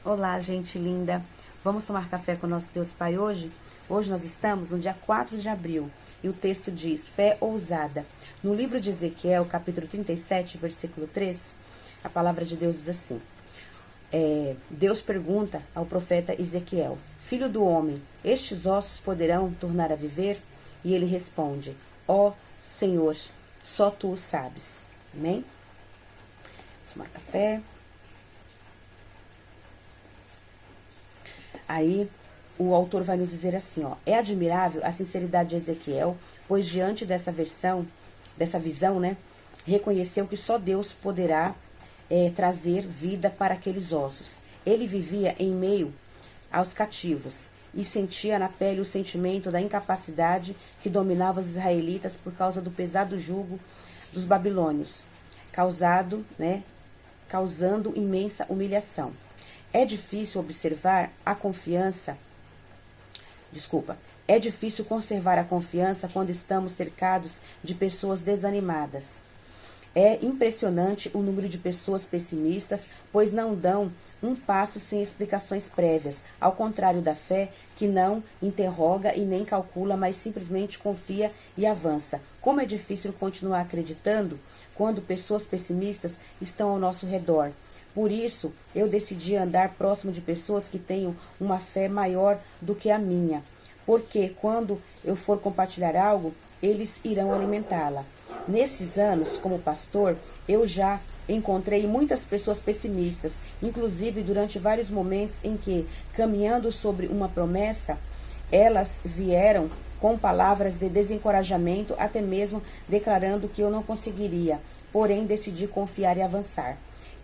Olá, gente linda. Vamos tomar café com o nosso Deus Pai hoje? Hoje nós estamos no dia 4 de abril e o texto diz: fé ousada. No livro de Ezequiel, capítulo 37, versículo 3, a palavra de Deus diz assim: Deus pergunta ao profeta Ezequiel: Filho do homem, estes ossos poderão tornar a viver? E ele responde: ó Senhor, só tu o sabes. Amém? Vamos tomar café. Aí o autor vai nos dizer assim, ó: é admirável a sinceridade de Ezequiel, pois diante dessa visão, né, reconheceu que só Deus poderá trazer vida para aqueles ossos. Ele vivia em meio aos cativos e sentia na pele o sentimento da incapacidade que dominava os israelitas por causa do pesado jugo dos babilônios, causando imensa humilhação. É difícil conservar a confiança quando estamos cercados de pessoas desanimadas. É impressionante o número de pessoas pessimistas, pois não dão um passo sem explicações prévias, ao contrário da fé, que não interroga e nem calcula, mas simplesmente confia e avança. Como é difícil continuar acreditando quando pessoas pessimistas estão ao nosso redor. Por isso, eu decidi andar próximo de pessoas que tenham uma fé maior do que a minha, porque quando eu for compartilhar algo, eles irão alimentá-la. Nesses anos, como pastor, eu já encontrei muitas pessoas pessimistas, inclusive durante vários momentos em que, caminhando sobre uma promessa, elas vieram com palavras de desencorajamento, até mesmo declarando que eu não conseguiria, porém decidi confiar e avançar.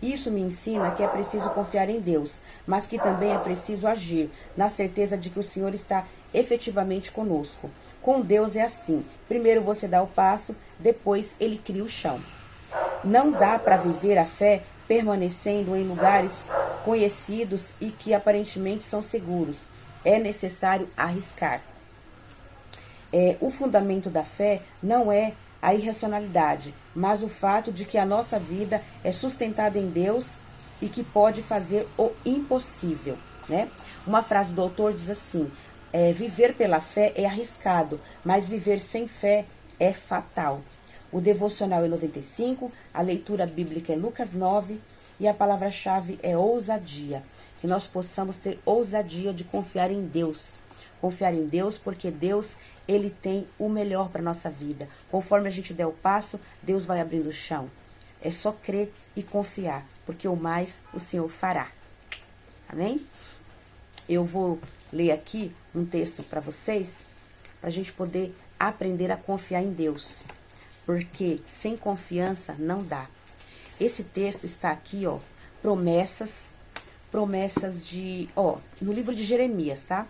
Isso me ensina que é preciso confiar em Deus, mas que também é preciso agir, na certeza de que o Senhor está efetivamente conosco. Com Deus é assim: primeiro você dá o passo, depois ele cria o chão. Não dá para viver a fé permanecendo em lugares conhecidos e que aparentemente são seguros. É necessário arriscar. O fundamento da fé não é a irracionalidade, mas o fato de que a nossa vida é sustentada em Deus e que pode fazer o impossível, né? Uma frase do autor diz assim: viver pela fé é arriscado, mas viver sem fé é fatal. O devocional é 95, a leitura bíblica é Lucas 9 e a palavra-chave é ousadia. Que nós possamos ter ousadia de confiar em Deus. Confiar em Deus, porque Deus, Ele tem o melhor para a nossa vida. Conforme a gente der o passo, Deus vai abrindo o chão. É só crer e confiar, porque o mais o Senhor fará. Amém? Eu vou ler aqui um texto para vocês, para a gente poder aprender a confiar em Deus. Porque sem confiança não dá. Esse texto está aqui, ó, promessas no livro de Jeremias, tá?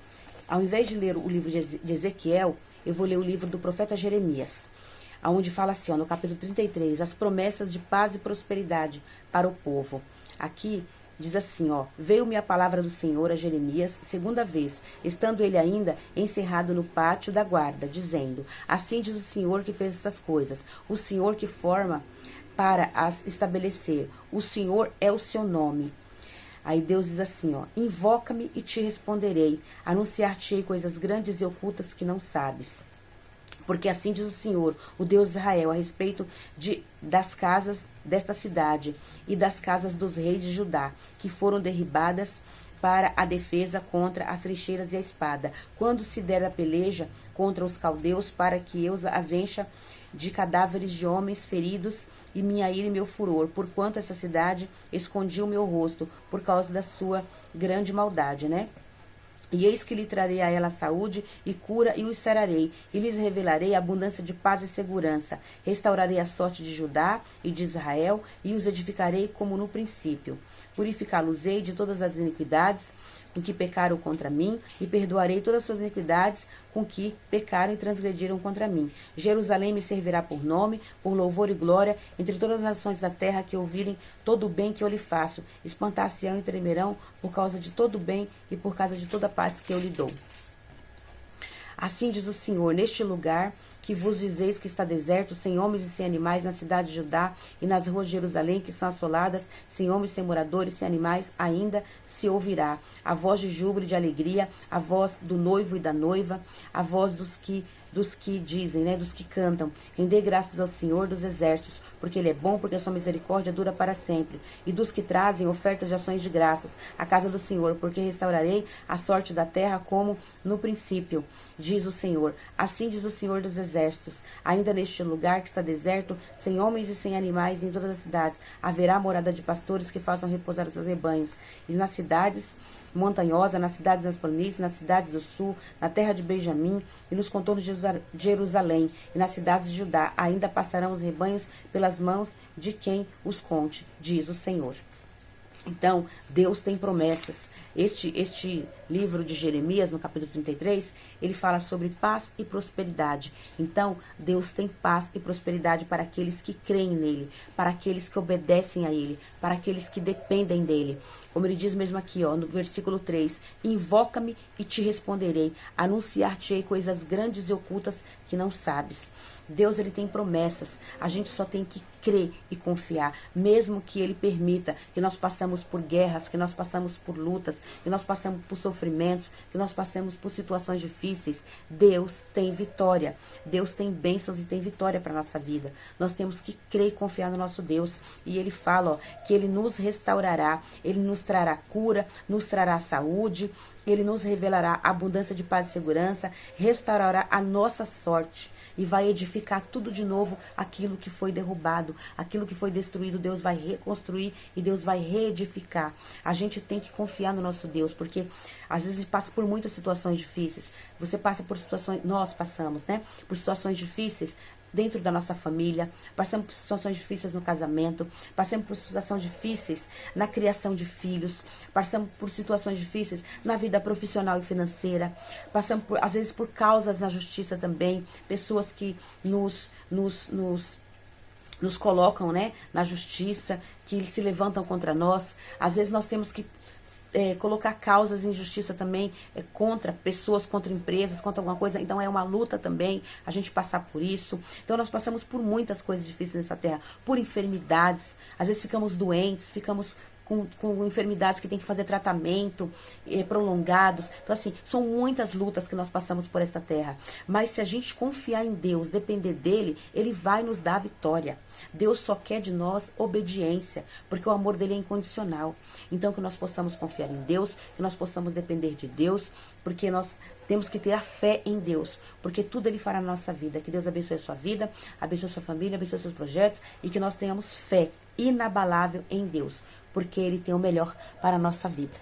Ao invés de ler o livro de Ezequiel, eu vou ler o livro do profeta Jeremias, onde fala assim, ó, no capítulo 33, as promessas de paz e prosperidade para o povo. Aqui diz assim, ó: veio-me a palavra do Senhor a Jeremias, segunda vez, estando ele ainda encerrado no pátio da guarda, dizendo: assim diz o Senhor que fez essas coisas, o Senhor que forma para as estabelecer, o Senhor é o seu nome. Aí Deus diz assim, ó: invoca-me e te responderei, anunciar-te-ei coisas grandes e ocultas que não sabes. Porque assim diz o Senhor, o Deus de Israel, a respeito das casas desta cidade e das casas dos reis de Judá, que foram derribadas para a defesa contra as trincheiras e a espada, quando se der a peleja contra os caldeus, para que eu as encha de cadáveres de homens feridos, e minha ira e meu furor, porquanto essa cidade escondia o meu rosto, por causa da sua grande maldade, né? E eis que lhe trarei a ela saúde e cura, e os sararei, e lhes revelarei abundância de paz e segurança. Restaurarei a sorte de Judá e de Israel, e os edificarei como no princípio. Purificá-los-ei de todas as iniquidades com que pecaram contra mim, e perdoarei todas as suas iniquidades com que pecaram e transgrediram contra mim. Jerusalém me servirá por nome, por louvor e glória, entre todas as nações da terra que ouvirem todo o bem que eu lhe faço. Espantar-se-ão e tremerão por causa de todo o bem e por causa de toda a paz que eu lhe dou. Assim diz o Senhor: neste lugar que vos dizeis que está deserto, sem homens e sem animais, na cidade de Judá e nas ruas de Jerusalém, que estão assoladas, sem homens, sem moradores, sem animais, ainda se ouvirá a voz de júbilo e de alegria, a voz do noivo e da noiva, a voz dos que dizem, né, dos que cantam, render graças ao Senhor dos exércitos, porque Ele é bom, porque a sua misericórdia dura para sempre, e dos que trazem ofertas de ações de graças, à casa do Senhor, porque restaurarei a sorte da terra como no princípio, diz o Senhor. Assim diz o Senhor dos exércitos, ainda neste lugar que está deserto, sem homens e sem animais, em todas as cidades, haverá morada de pastores que façam repousar os seus rebanhos, e nas cidades montanhosa, nas cidades das planícies, nas cidades do sul, na terra de Benjamim e nos contornos de Jerusalém e nas cidades de Judá, ainda passarão os rebanhos pelas mãos de quem os conte, diz o Senhor. Então, Deus tem promessas. Este livro de Jeremias, no capítulo 33, ele fala sobre paz e prosperidade. Então, Deus tem paz e prosperidade para aqueles que creem nele, para aqueles que obedecem a ele, para aqueles que dependem dele. Como ele diz mesmo aqui, ó, no versículo 3, invoca-me e te responderei, anunciar-te-ei coisas grandes e ocultas que não sabes. Deus, ele tem promessas, a gente só tem que crer e confiar, mesmo que ele permita que nós passemos por guerras, que nós passamos por lutas, que nós passemos por sofrimentos, que nós passemos por situações difíceis. Deus tem vitória, Deus tem bênçãos e tem vitória para a nossa vida. Nós temos que crer e confiar no nosso Deus, e ele fala, ó, que ele nos restaurará, ele nos trará cura, nos trará saúde, ele nos revelará abundância de paz e segurança, restaurará a nossa sorte e vai edificar tudo de novo, aquilo que foi derrubado, aquilo que foi destruído, Deus vai reconstruir e Deus vai reedificar. A gente tem que confiar no nosso Deus, porque às vezes passa por muitas situações difíceis. Você passa por situações, nós passamos, né? Por situações difíceis dentro da nossa família, passamos por situações difíceis no casamento, passamos por situações difíceis na criação de filhos, passamos por situações difíceis na vida profissional e financeira, passamos por, às vezes por causas na justiça também, pessoas que nos colocam, né, na justiça, que se levantam contra nós. Às vezes nós temos que colocar causas em justiça também contra pessoas, contra empresas, contra alguma coisa. Então é uma luta também a gente passar por isso. Então nós passamos por muitas coisas difíceis nessa terra, por enfermidades. Às vezes ficamos doentes, ficamos com enfermidades que tem que fazer tratamento prolongados. Então assim, são muitas lutas que nós passamos por esta terra. Mas se a gente confiar em Deus, depender dele, ele vai nos dar a vitória. Deus só quer de nós obediência, porque o amor dele é incondicional. Então que nós possamos confiar em Deus, que nós possamos depender de Deus, porque nós temos que ter a fé em Deus, porque tudo ele fará na nossa vida. Que Deus abençoe a sua vida, abençoe a sua família, abençoe os seus projetos, e que nós tenhamos fé inabalável em Deus, porque ele tem o melhor para a nossa vida.